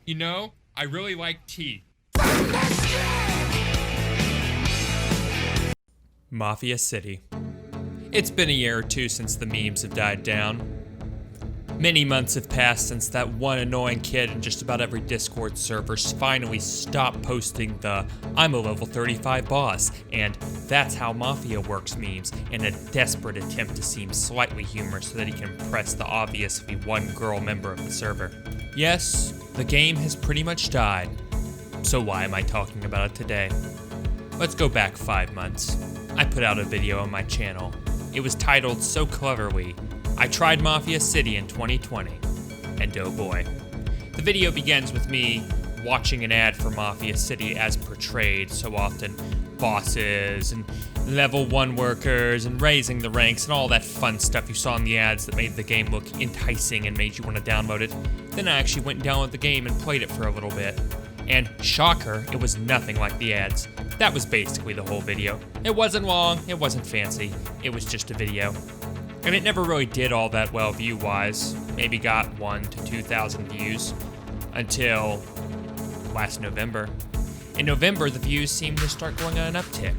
You know, I really like tea. Mafia City. It's been a year or two since the memes have died down. Many months have passed since that one annoying kid in just about every Discord server finally stopped posting the "I'm a level 35 boss" and "That's how Mafia works" memes in a desperate attempt to seem slightly humorous so that he can impress the obviously one girl member of the server. Yes, the game has pretty much died. So why am I talking about it today? Let's go back 5 months. I put out a video on my channel. It was titled so cleverly, "I tried Mafia City in 2020, and oh boy." The video begins with me watching an ad for Mafia City as portrayed so often. Bosses and level 1 workers and raising the ranks and all that fun stuff you saw in the ads that made the game look enticing and made you want to download it. Then I actually went and downloaded the game and played it for a little bit. And shocker, it was nothing like the ads. That was basically the whole video. It wasn't long, it wasn't fancy, it was just a video. And it never really did all that well view-wise. Maybe got 1,000 to 2,000 views until last November. In November, the views seemed to start going on an uptick.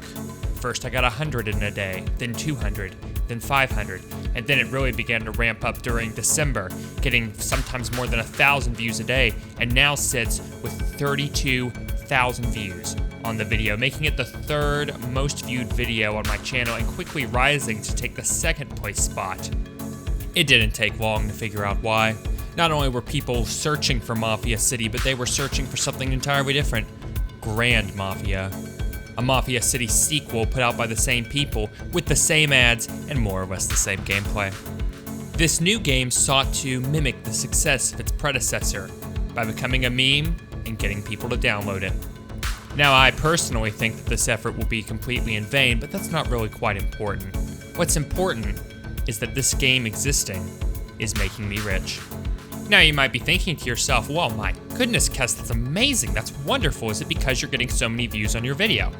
First I got 100 in a day, then 200, then 500, and then it really began to ramp up during December, getting sometimes more than 1,000 views a day, and now sits with 32,000 views on the video, making it the 3rd most viewed video on my channel and quickly rising to take the 2nd place spot. It didn't take long to figure out why. Not only were people searching for Mafia City, but they were searching for something entirely different. Grand Mafia. A Mafia City sequel put out by the same people, with the same ads and more or less the same gameplay. This new game sought to mimic the success of its predecessor by becoming a meme and getting people to download it. Now, I personally think that this effort will be completely in vain, but that's not really quite important. What's important is that this game existing is making me rich. Now, you might be thinking to yourself, well, my goodness, Kes, that's amazing, that's wonderful. Is it because you're getting so many views on your video?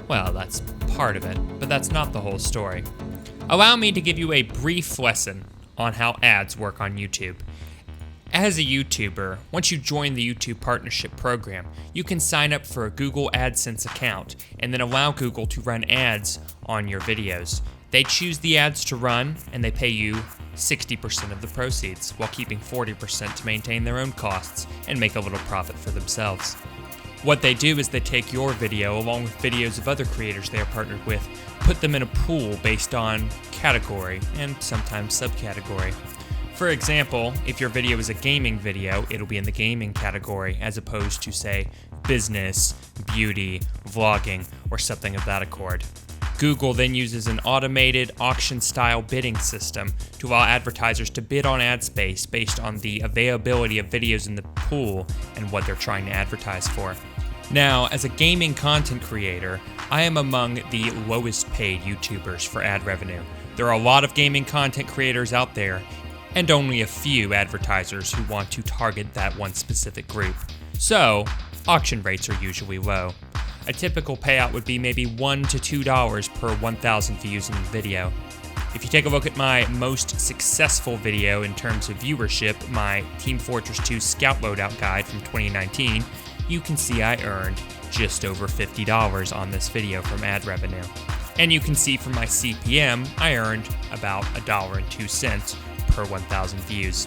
Well, that's part of it, but that's not the whole story. Allow me to give you a brief lesson on how ads work on YouTube. As a YouTuber, once you join the YouTube Partnership Program, you can sign up for a Google AdSense account and then allow Google to run ads on your videos. They choose the ads to run and they pay you 60% of the proceeds, while keeping 40% to maintain their own costs and make a little profit for themselves. What they do is they take your video along with videos of other creators they are partnered with, put them in a pool based on category and sometimes subcategory. For example, if your video is a gaming video, it'll be in the gaming category as opposed to, say, business, beauty, vlogging, or something of that accord. Google then uses an automated auction-style bidding system to allow advertisers to bid on ad space based on the availability of videos in the pool and what they're trying to advertise for. Now, as a gaming content creator, I am among the lowest paid YouTubers for ad revenue. There are a lot of gaming content creators out there, and only a few advertisers who want to target that one specific group. So, auction rates are usually low. A typical payout would be maybe $1 to $2 per 1,000 views in the video. If you take a look at my most successful video in terms of viewership, my Team Fortress 2 Scout Loadout Guide from 2019, you can see I earned just over $50 on this video from ad revenue. And you can see from my CPM, I earned about $1.02 per 1,000 views.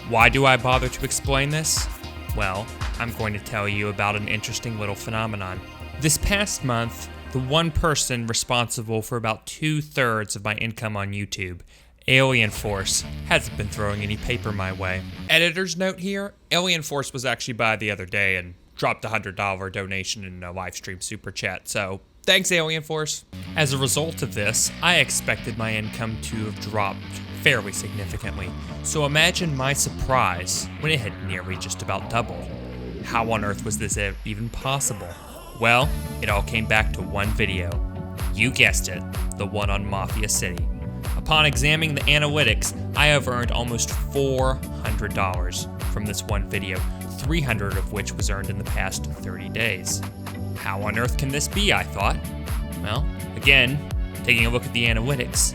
Why do I bother to explain this? Well, I'm going to tell you about an interesting little phenomenon. This past month, the one person responsible for about 2/3 of my income on YouTube, Alien Force, hasn't been throwing any paper my way. Editor's note here, Alien Force was actually by the other day and dropped a $100 donation in a live stream super chat, so thanks, Alien Force. As a result of this, I expected my income to have dropped fairly significantly, so imagine my surprise when it had nearly just about doubled. How on earth was this even possible? Well, it all came back to one video. You guessed it, the one on Mafia City. Upon examining the analytics, I have earned almost $400 from this one video, 300 of which was earned in the past 30 days. How on earth can this be, I thought? Well, again, taking a look at the analytics,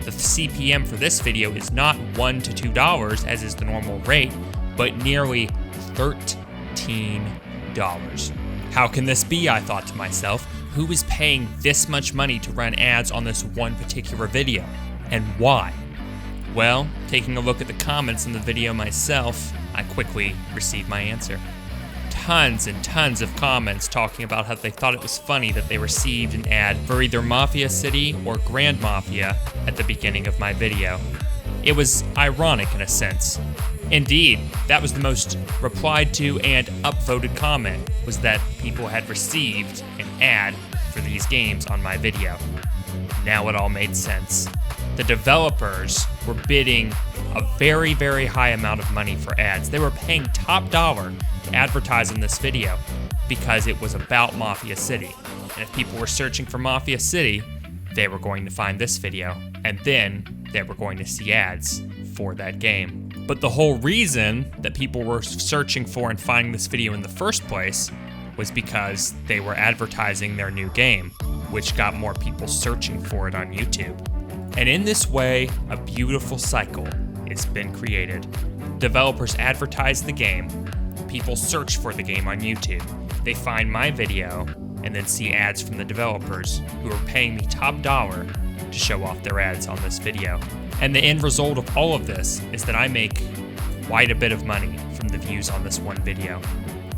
the CPM for this video is not $1 to $2 as is the normal rate, but nearly $13. $15. How can this be, I thought to myself. Who is paying this much money to run ads on this one particular video? And why? Well, taking a look at the comments in the video myself, I quickly received my answer. Tons and tons of comments talking about how they thought it was funny that they received an ad for either Mafia City or Grand Mafia at the beginning of my video. It was ironic in a sense. Indeed, that was the most replied to and upvoted comment, was that people had received an ad for these games on my video. Now it all made sense. The developers were bidding a very, very high amount of money for ads. They were paying top dollar to advertise on this video because it was about Mafia City. And if people were searching for Mafia City, they were going to find this video, and then they were going to see ads for that game. But the whole reason that people were searching for and finding this video in the first place was because they were advertising their new game, which got more people searching for it on YouTube. And in this way, a beautiful cycle has been created. Developers advertise the game, people search for the game on YouTube, they find my video, and then see ads from the developers who are paying me top dollar to show off their ads on this video. And the end result of all of this is that I make quite a bit of money from the views on this one video.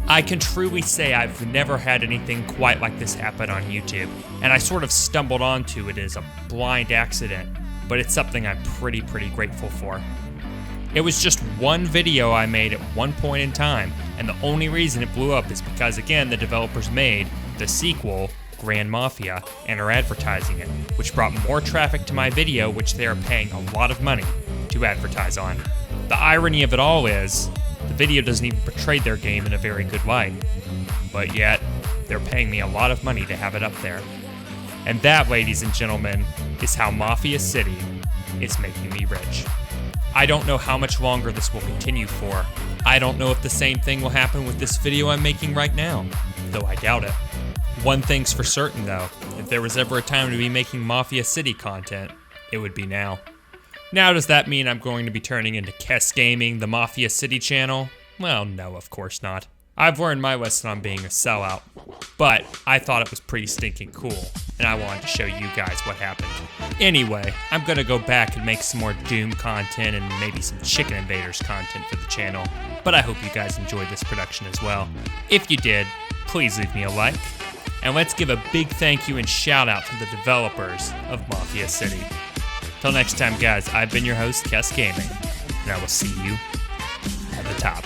I can truly say I've never had anything quite like this happen on YouTube, and I sort of stumbled onto it as a blind accident, but it's something I'm pretty grateful for. It was just one video I made at one point in time, and the only reason it blew up is because, again, the developers made the sequel, Grand Mafia, and are advertising it, which brought more traffic to my video, which they are paying a lot of money to advertise on. The irony of it all is, the video doesn't even portray their game in a very good light, but yet, they're paying me a lot of money to have it up there. And that, ladies and gentlemen, is how Mafia City is making me rich. I don't know how much longer this will continue for. I don't know if the same thing will happen with this video I'm making right now, though I doubt it. One thing's for certain though, if there was ever a time to be making Mafia City content, it would be now. Now, does that mean I'm going to be turning into Kess Gaming, the Mafia City channel? Well, no, of course not. I've learned my lesson on being a sellout, but I thought it was pretty stinking cool, and I wanted to show you guys what happened. Anyway, I'm gonna go back and make some more Doom content and maybe some Chicken Invaders content for the channel, but I hope you guys enjoyed this production as well. If you did, please leave me a like, and let's give a big thank you and shout out to the developers of Mafia City. Till next time, guys, I've been your host, Kess Gaming, and I will see you at the top.